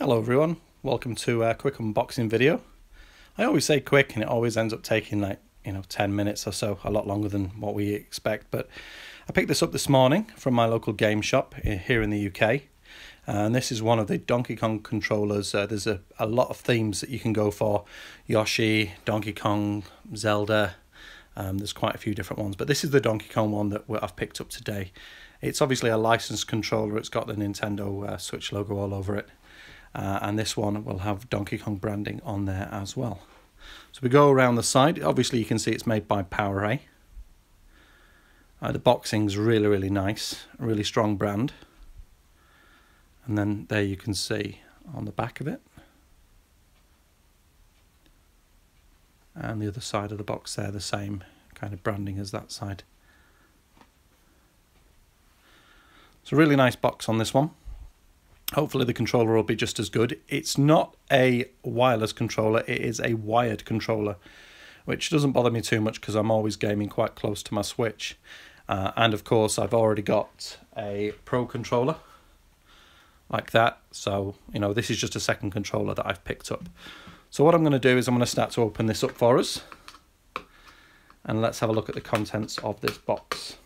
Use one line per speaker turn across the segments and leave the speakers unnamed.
Hello everyone, welcome to a quick unboxing video. I always say quick and it always ends up taking 10 minutes or so, a lot longer than what we expect, but I picked this up this morning from my local game shop here in the UK, and this is one of the Donkey Kong controllers. There's a lot of themes that you can go for: Yoshi, Donkey Kong, Zelda. There's quite a few different ones, but this is the Donkey Kong one that I've picked up today. It's obviously a licensed controller. It's got the Nintendo Switch logo all over it. And this one will have Donkey Kong branding on there as well. So we go around the side. Obviously you can see it's made by PowerA. The boxing's really nice, a really strong brand. And then there you can see on the back of it. And the other side of the box there, the same kind of branding as that side. It's a really nice box on this one. Hopefully the controller will be just as good. It's not a wireless controller, it is a wired controller, which doesn't bother me too much because I'm always gaming quite close to my Switch. And of course I've already got a Pro controller like that, so this is just a second controller that I've picked up. So what I'm going to do is I'm going to start to open this up for us, and let's have a look at the contents of this box.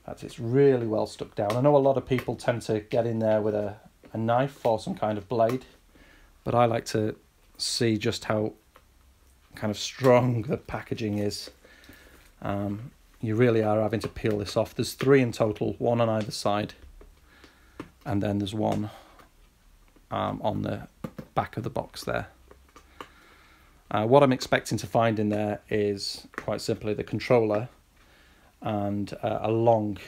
It's really well stuck down. I know a lot of people tend to get in there with a knife or some kind of blade, but I like to see just how kind of strong the packaging is. You really are having to peel this off. There's 3 in total, 1 on either side, and then there's 1 on the back of the box there. What I'm expecting to find in there is quite simply the controller and a long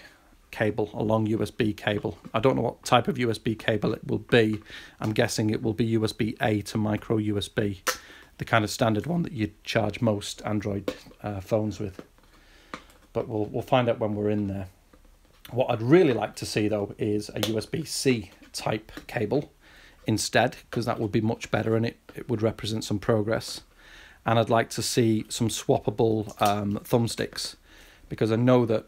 cable, a long USB cable. I don't know what type of USB cable it will be. I'm guessing it will be USB-A to micro USB, the kind of standard one that you charge most Android phones with. But we'll find out when we're in there. What I'd really like to see though is a USB-C type cable instead, because that would be much better and it would represent some progress. And I'd like to see some swappable thumbsticks, because I know that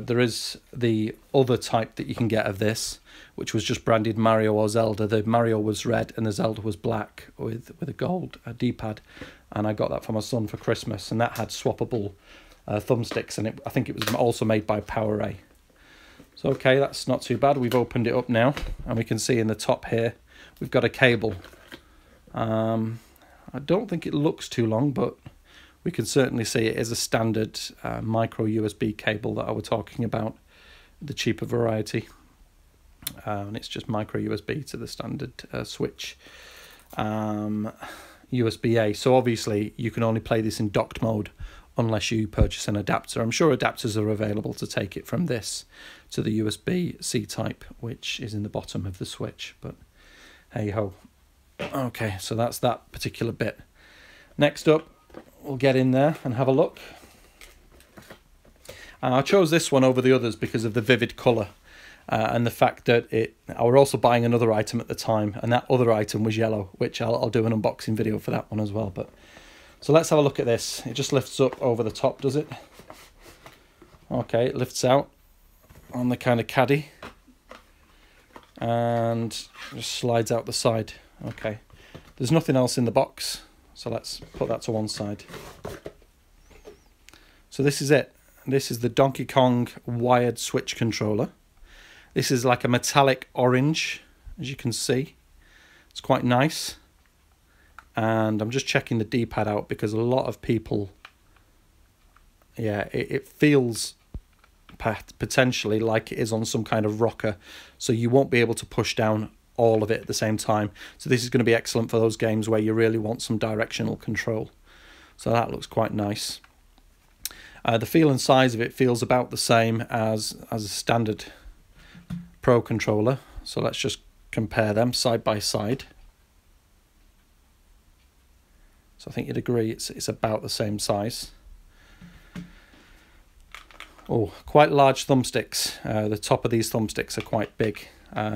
there is the other type that you can get of this, which was just branded Mario or Zelda. The Mario was red and the Zelda was black with a gold D-pad, and I got that for my son for Christmas, and that had swappable thumbsticks, and I think it was also made by PowerA. So okay, that's not too bad. We've opened it up now, and we can see in the top here we've got a cable. I don't think it looks too long, but we can certainly see it is a standard micro USB cable that I was talking about, the cheaper variety. And it's just micro USB to the standard Switch USB-A. So obviously you can only play this in docked mode unless you purchase an adapter. I'm sure adapters are available to take it from this to the USB-C type, which is in the bottom of the Switch, but hey ho. Okay, so that's that particular bit. Next up, we'll get in there and have a look. I chose this one over the others because of the vivid colour and the fact that I were also buying another item at the time, and that other item was yellow, which I'll do an unboxing video for that one as well. But so let's have a look at this. It just lifts up over the top, does it? Okay, it lifts out on the kind of caddy and just slides out the side. Okay, there's nothing else in the box, so let's put that to one side. So this is it. This is the Donkey Kong wired Switch controller. This is like a metallic orange, as you can see. It's quite nice. And I'm just checking the D-pad out because a lot of people, it feels potentially like it is on some kind of rocker, so you won't be able to push down all of it at the same time. So this is going to be excellent for those games where you really want some directional control. So that looks quite nice. The feel and size of it feels about the same as a standard Pro controller. So let's just compare them side by side. So I think you'd agree it's about the same size. Oh, quite large thumbsticks. The top of these thumbsticks are quite big.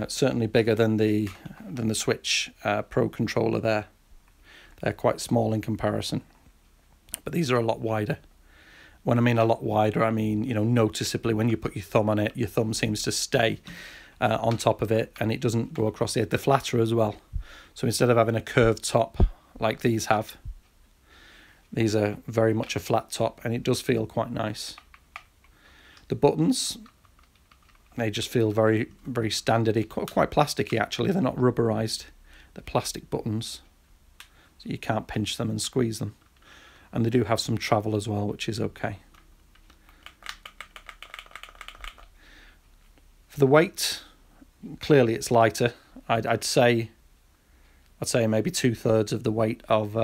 Certainly bigger than the Switch Pro controller there. They're quite small in comparison, but these are a lot wider. When I mean a lot wider, I mean noticeably when you put your thumb on it, your thumb seems to stay on top of it and it doesn't go across the edge. They're flatter as well. So instead of having a curved top like these have, these are very much a flat top, and it does feel quite nice. The buttons, they just feel very, very standardy, quite plasticky actually. They're not rubberized, they're plastic buttons, so you can't pinch them and squeeze them. And they do have some travel as well, which is okay. For the weight, clearly it's lighter. I'd say maybe 2/3 of the weight of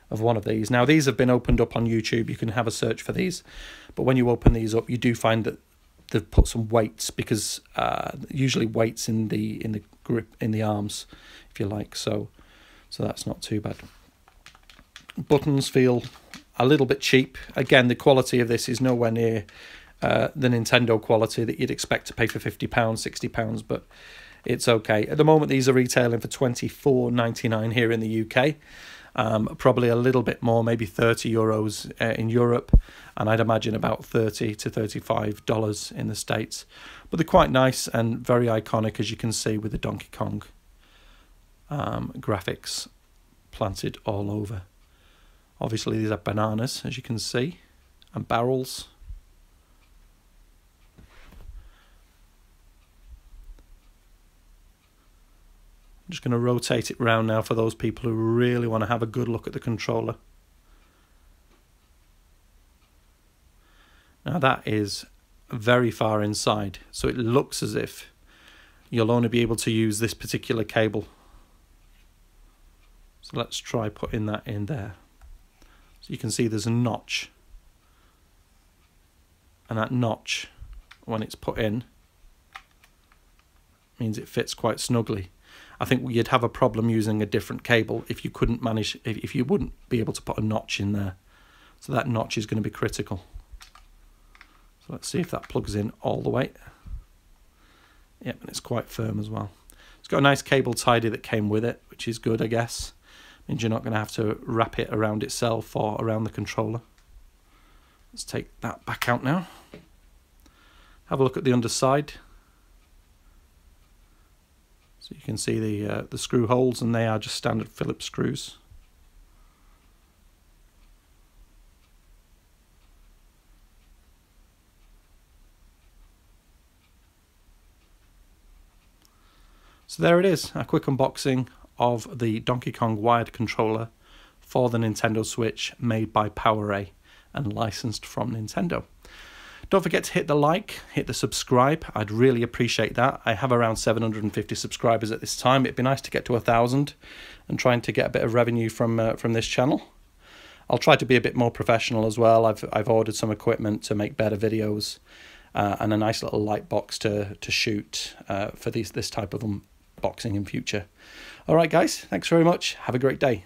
one of these. Now these have been opened up on YouTube. You can have a search for these, but when you open these up, you do find that they've put some weights, because usually weights in the grip in the arms, if you like. So that's not too bad. Buttons feel a little bit cheap. Again, the quality of this is nowhere near the Nintendo quality that you'd expect to pay for £50, £60, but it's okay. At the moment, these are retailing for £24.99 here in the UK. Probably a little bit more, maybe €30 in Europe, and I'd imagine about $30 to $35 in the States. But they're quite nice and very iconic, as you can see, with the Donkey Kong graphics planted all over. Obviously, these are bananas, as you can see, and barrels. I'm just going to rotate it round now for those people who really want to have a good look at the controller. Now that is very far inside, so it looks as if you'll only be able to use this particular cable. So let's try putting that in there. So you can see there's a notch, and that notch, when it's put in, means it fits quite snugly. I think you'd have a problem using a different cable if you couldn't manage, if you wouldn't be able to put a notch in there. So that notch is going to be critical. So let's see if that plugs in all the way. Yep, and it's quite firm as well. It's got a nice cable tidy that came with it, which is good, I guess. Means you're not going to have to wrap it around itself or around the controller. Let's take that back out now. Have a look at the underside. So you can see the screw holes, and they are just standard Phillips screws. So there it is, a quick unboxing of the Donkey Kong wired controller for the Nintendo Switch, made by PowerA and licensed from Nintendo. Don't forget to hit the like, hit the subscribe. I'd really appreciate that. I have around 750 subscribers at this time. It'd be nice to get to 1,000 and trying to get a bit of revenue from this channel. I'll try to be a bit more professional as well. I've ordered some equipment to make better videos and a nice little light box to shoot for this type of unboxing in future. All right, guys, thanks very much. Have a great day.